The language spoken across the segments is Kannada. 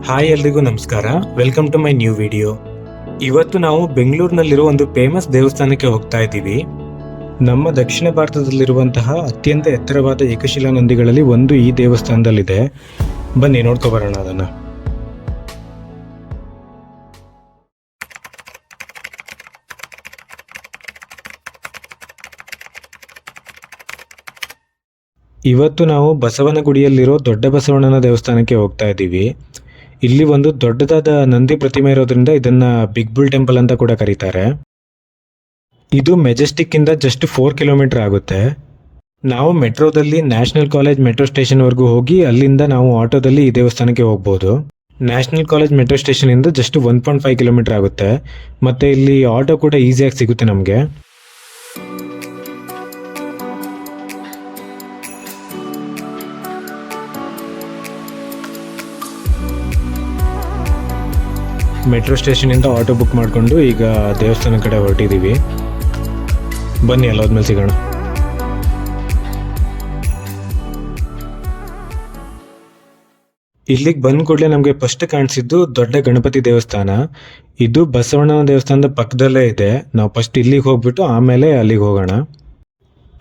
ಹಾಯ್ ಎಲ್ರಿಗೂ ನಮಸ್ಕಾರ. Welcome to my new video. ಇವತ್ತು ನಾವು ಬೆಂಗಳೂರಿನಲ್ಲಿರೋ ಒಂದು ಫೇಮಸ್ ದೇವಸ್ಥಾನಕ್ಕೆ ಹೋಗ್ತಾ ಇದ್ದೀವಿ. ನಮ್ಮ ದಕ್ಷಿಣ ಭಾರತದಲ್ಲಿರುವಂತಹ ಅತ್ಯಂತ ಎತ್ತರವಾದ ಏಕಶಿಲಾ ನಂದಿಗಳಲ್ಲಿ ಒಂದು ಈ ದೇವಸ್ಥಾನದಲ್ಲಿದೆ. ಬನ್ನಿ ನೋಡ್ಕೊ ಬರೋಣ ಅದನ್ನ. ಇವತ್ತು ನಾವು ಬಸವನಗುಡಿಯಲ್ಲಿರೋ ದೊಡ್ಡ ಬಸವಣ್ಣನ ದೇವಸ್ಥಾನಕ್ಕೆ ಹೋಗ್ತಾ ಇದ್ದೀವಿ. ಇಲ್ಲಿ ಒಂದು ದೊಡ್ಡದಾದ ನಂದಿ ಪ್ರತಿಮೆ ಇರೋದ್ರಿಂದ ಇದನ್ನ ಬಿಗ್ ಬುಲ್ ಟೆಂಪಲ್ ಅಂತ ಕೂಡ ಕರೀತಾರೆ. ಇದು ಮೆಜೆಸ್ಟಿಕ್ ಇಂದ ಜಸ್ಟ್ 4 ಕಿಲೋಮೀಟರ್ ಆಗುತ್ತೆ. ನಾವು ಮೆಟ್ರೋದಲ್ಲಿ ನ್ಯಾಷನಲ್ ಕಾಲೇಜ್ ಮೆಟ್ರೋ ಸ್ಟೇಷನ್ ವರೆಗೂ ಹೋಗಿ ಅಲ್ಲಿಂದ ನಾವು ಆಟೋದಲ್ಲಿ ಈ ದೇವಸ್ಥಾನಕ್ಕೆ ಹೋಗ್ಬೋದು. ನ್ಯಾಷನಲ್ ಕಾಲೇಜ್ ಮೆಟ್ರೋ ಸ್ಟೇಷನ್ ಇಂದ ಜಸ್ಟ್ 1.5 ಕಿಲೋಮೀಟರ್ ಆಗುತ್ತೆ. ಮತ್ತೆ ಇಲ್ಲಿ ಆಟೋ ಕೂಡ ಈಸಿಯಾಗಿ ಸಿಗುತ್ತೆ ನಮಗೆ. ಮೆಟ್ರೋ ಸ್ಟೇಷನಿಂದ ಆಟೋ ಬುಕ್ ಮಾಡಿಕೊಂಡು ಈಗ ದೇವಸ್ಥಾನ ಕಡೆ ಹೊರಟಿದ್ದೀವಿ. ಬನ್ನಿ ಅಲ್ಲೋದ್ಮೇಲೆ ಸಿಗೋಣ. ಇಲ್ಲಿಗೆ ಬಂದ ಕೂಡಲೇ ನಮಗೆ ಫಸ್ಟ್ ಕಾಣಿಸಿದ್ದು ದೊಡ್ಡ ಗಣಪತಿ ದೇವಸ್ಥಾನ. ಇದು ಬಸವಣ್ಣನ ದೇವಸ್ಥಾನದ ಪಕ್ಕದಲ್ಲೇ ಇದೆ. ನಾವು ಫಸ್ಟ್ ಇಲ್ಲಿಗೆ ಹೋಗ್ಬಿಟ್ಟು ಆಮೇಲೆ ಅಲ್ಲಿಗೆ ಹೋಗೋಣ.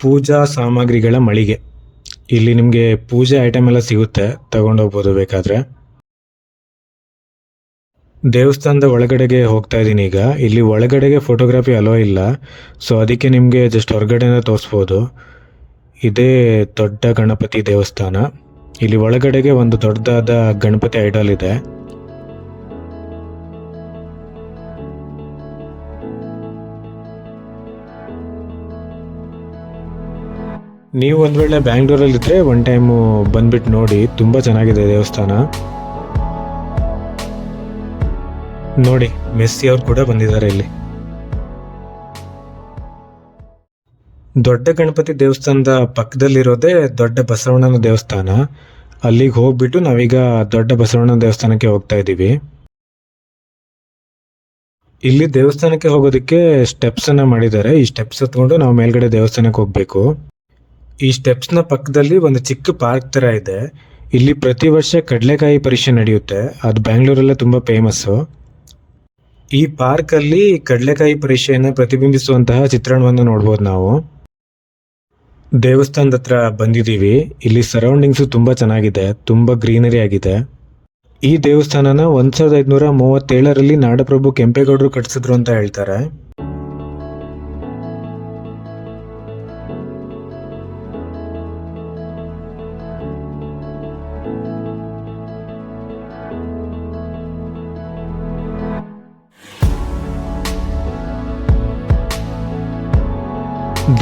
ಪೂಜಾ ಸಾಮಗ್ರಿಗಳ ಮಳಿಗೆ. ಇಲ್ಲಿ ನಿಮಗೆ ಪೂಜೆ ಐಟಮ್ ಎಲ್ಲ ಸಿಗುತ್ತೆ, ತಗೊಂಡೋಗ್ಬೋದು ಬೇಕಾದರೆ. ದೇವಸ್ಥಾನದ ಒಳಗಡೆಗೆ ಹೋಗ್ತಾ ಇದ್ದೀನಿ ಈಗ. ಇಲ್ಲಿ ಒಳಗಡೆಗೆ ಫೋಟೋಗ್ರಫಿ ಅಲೋ ಇಲ್ಲ, ಸೊ ಅದಕ್ಕೆ ನಿಮಗೆ ಜಸ್ಟ್ ಹೊರಗಡೆಯಿಂದ ತೋರಿಸ್ಬೋದು. ಇದೇ ದೊಡ್ಡ ಗಣಪತಿ ದೇವಸ್ಥಾನ. ಇಲ್ಲಿ ಒಳಗಡೆಗೆ ಒಂದು ದೊಡ್ಡದಾದ ಗಣಪತಿ ಐಡಲ್ ಇದೆ. ನೀವು ಒಂದು ವೇಳೆ ಬ್ಯಾಂಗ್ಳೂರಲ್ಲಿದ್ದರೆ ಒನ್ ಟೈಮು ಬಂದ್ಬಿಟ್ಟು ನೋಡಿ, ತುಂಬ ಚೆನ್ನಾಗಿದೆ ದೇವಸ್ಥಾನ. ನೋಡಿ, ಮೆಸ್ಸಿ ಅವ್ರು ಕೂಡ ಬಂದಿದ್ದಾರೆ ಇಲ್ಲಿ. ದೊಡ್ಡ ಗಣಪತಿ ದೇವಸ್ಥಾನದ ಪಕ್ಕದಲ್ಲಿರೋದೇ ದೊಡ್ಡ ಬಸವಣ್ಣನ ದೇವಸ್ಥಾನ. ಅಲ್ಲಿಗೆ ಹೋಗ್ಬಿಟ್ಟು ನಾವೀಗ ದೊಡ್ಡ ಬಸವಣ್ಣನ ದೇವಸ್ಥಾನಕ್ಕೆ ಹೋಗ್ತಾ ಇದ್ದೀವಿ. ಇಲ್ಲಿ ದೇವಸ್ಥಾನಕ್ಕೆ ಹೋಗೋದಕ್ಕೆ ಸ್ಟೆಪ್ಸ್ ಅನ್ನ ಮಾಡಿದ್ದಾರೆ. ಈ ಸ್ಟೆಪ್ಸ್ ಹತ್ಕೊಂಡು ನಾವು ಮೇಲ್ಗಡೆ ದೇವಸ್ಥಾನಕ್ಕೆ ಹೋಗ್ಬೇಕು. ಈ ಸ್ಟೆಪ್ಸ್ನ ಪಕ್ಕದಲ್ಲಿ ಒಂದು ಚಿಕ್ಕ ಪಾರ್ಕ್ ತರ ಇದೆ. ಇಲ್ಲಿ ಪ್ರತಿ ವರ್ಷ ಕಡಲೆಕಾಯಿ ಪರೀಕ್ಷೆ ನಡೆಯುತ್ತೆ. ಅದು ಬ್ಯಾಂಗ್ಳೂರಲ್ಲೇ ತುಂಬಾ ಫೇಮಸ್ಸು. ಈ ಪಾರ್ಕ್ ಅಲ್ಲಿ ಕಡಲೆಕಾಯಿ ಪರೀಕ್ಷೆಯನ್ನು ಪ್ರತಿಬಿಂಬಿಸುವಂತಹ ಚಿತ್ರಣವನ್ನು ನೋಡ್ಬೋದು ನಾವು. ದೇವಸ್ಥಾನದ ಹತ್ರ ಬಂದಿದ್ದೀವಿ. ಇಲ್ಲಿ ಸರೌಂಡಿಂಗ್ಸು ತುಂಬಾ ಚೆನ್ನಾಗಿದೆ, ತುಂಬಾ ಗ್ರೀನರಿ ಆಗಿದೆ. ಈ ದೇವಸ್ಥಾನನ 1537ರಲ್ಲಿ ನಾಡಪ್ರಭು ಕೆಂಪೇಗೌಡರು ಕಟ್ಟಿಸಿದ್ರು ಅಂತ ಹೇಳ್ತಾರೆ.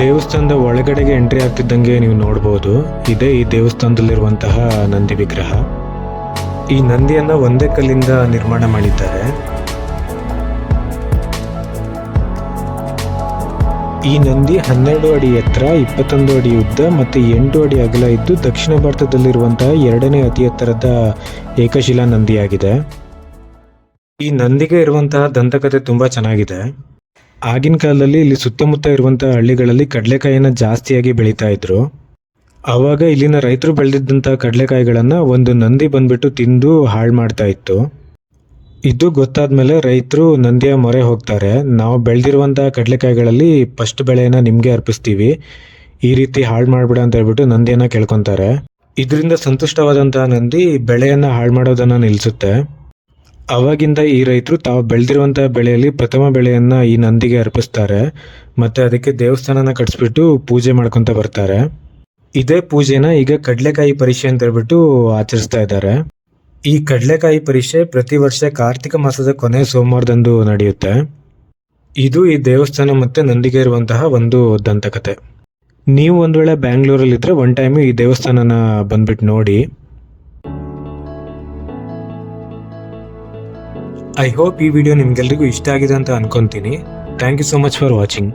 ದೇವಸ್ಥಾನದ ಒಳಗಡೆಗೆ ಎಂಟ್ರಿ ಆಗ್ತಿದ್ದಂಗೆ ನೀವು ನೋಡ್ಬೋದು, ಇದೇ ಈ ದೇವಸ್ಥಾನದಲ್ಲಿರುವಂತಹ ನಂದಿ ವಿಗ್ರಹ. ಈ ನಂದಿಯನ್ನ ಒಂದೇ ಕಲ್ಲಿಂದ ನಿರ್ಮಾಣ ಮಾಡಿದ್ದಾರೆ. ಈ ನಂದಿ 12 ಅಡಿ ಎತ್ತರ, 21 ಅಡಿ ಉದ್ದ ಮತ್ತು 8 ಅಡಿ ಅಗಲ ಇದ್ದು ದಕ್ಷಿಣ ಭಾರತದಲ್ಲಿರುವಂತಹ 2ನೇ ಅತಿ ಎತ್ತರದ ಏಕಶಿಲಾ ನಂದಿಯಾಗಿದೆ. ಈ ನಂದಿಗೆ ಇರುವಂತಹ ದಂತಕಥೆ ತುಂಬಾ ಚೆನ್ನಾಗಿದೆ. ಆಗಿನ ಕಾಲದಲ್ಲಿ ಇಲ್ಲಿ ಸುತ್ತಮುತ್ತ ಇರುವಂತಹ ಹಳ್ಳಿಗಳಲ್ಲಿ ಕಡಲೆಕಾಯಿನ ಜಾಸ್ತಿಯಾಗಿ ಬೆಳೀತಾ ಇದ್ರು. ಆವಾಗ ಇಲ್ಲಿನ ರೈತರು ಬೆಳೆದಿದ್ದಂತಹ ಕಡಲೆಕಾಯಿಗಳನ್ನ ಒಂದು ನಂದಿ ಬಂದ್ಬಿಟ್ಟು ತಿಂದು ಹಾಳು ಮಾಡ್ತಾ ಇತ್ತು. ಇದು ಗೊತ್ತಾದ್ಮೇಲೆ ರೈತರು ನಂದಿಯ ಮೊರೆ ಹೋಗ್ತಾರೆ, ನಾವು ಬೆಳೆದಿರುವಂತಹ ಕಡಲೆಕಾಯಿಗಳಲ್ಲಿ ಫಸ್ಟ್ ಬೆಳೆಯನ್ನ ನಿಮ್ಗೆ ಅರ್ಪಿಸ್ತೀವಿ, ಈ ರೀತಿ ಹಾಳು ಮಾಡ್ಬಿಡ ಅಂತ ಹೇಳ್ಬಿಟ್ಟು ನಂದಿಯನ್ನ ಕೇಳ್ಕೊಂತಾರೆ. ಇದರಿಂದ ಸಂತುಷ್ಟವಾದಂತಹ ನಂದಿ ಬೆಳೆಯನ್ನ ಹಾಳು ಮಾಡೋದನ್ನ ನಿಲ್ಲಿಸುತ್ತೆ. ಅವಾಗಿಂದ ಈ ರೈತರು ತಾವು ಬೆಳೆದಿರುವಂತಹ ಬೆಳೆಯಲ್ಲಿ ಪ್ರಥಮ ಬೆಳೆಯನ್ನ ಈ ನಂದಿಗೆ ಅರ್ಪಿಸ್ತಾರೆ. ಮತ್ತೆ ಅದಕ್ಕೆ ದೇವಸ್ಥಾನನ ಕಟ್ಸ್ಬಿಟ್ಟು ಪೂಜೆ ಮಾಡ್ಕೊಂತ ಬರ್ತಾರೆ. ಇದೇ ಪೂಜೆನ ಈಗ ಕಡಲೆಕಾಯಿ ಪರೀಕ್ಷೆ ಅಂತ ಹೇಳ್ಬಿಟ್ಟು ಆಚರಿಸ್ತಾ ಇದ್ದಾರೆ. ಈ ಕಡಲೆಕಾಯಿ ಪರೀಕ್ಷೆ ಪ್ರತಿ ವರ್ಷ ಕಾರ್ತಿಕ ಮಾಸದ ಕೊನೆ ಸೋಮವಾರದಂದು ನಡೆಯುತ್ತೆ. ಇದು ಈ ದೇವಸ್ಥಾನ ಮತ್ತೆ ನಂದಿಗೆ ಇರುವಂತಹ ಒಂದು ದಂತಕಥೆ. ನೀವು ಒಂದ್ ವೇಳೆ ಬ್ಯಾಂಗ್ಳೂರಲ್ಲಿದ್ರೆ ಒನ್ ಟೈಮ್ ಈ ದೇವಸ್ಥಾನನ ಬಂದ್ಬಿಟ್ಟು ನೋಡಿ. ಐ ಹೋಪ್ ಈ ವಿಡಿಯೋ ನಿಮ್ಗೆಲ್ರಿಗೂ ಇಷ್ಟ ಆಗಿದೆ ಅಂತ ಅನ್ಕೊಂತೀನಿ. Thank you so much for watching.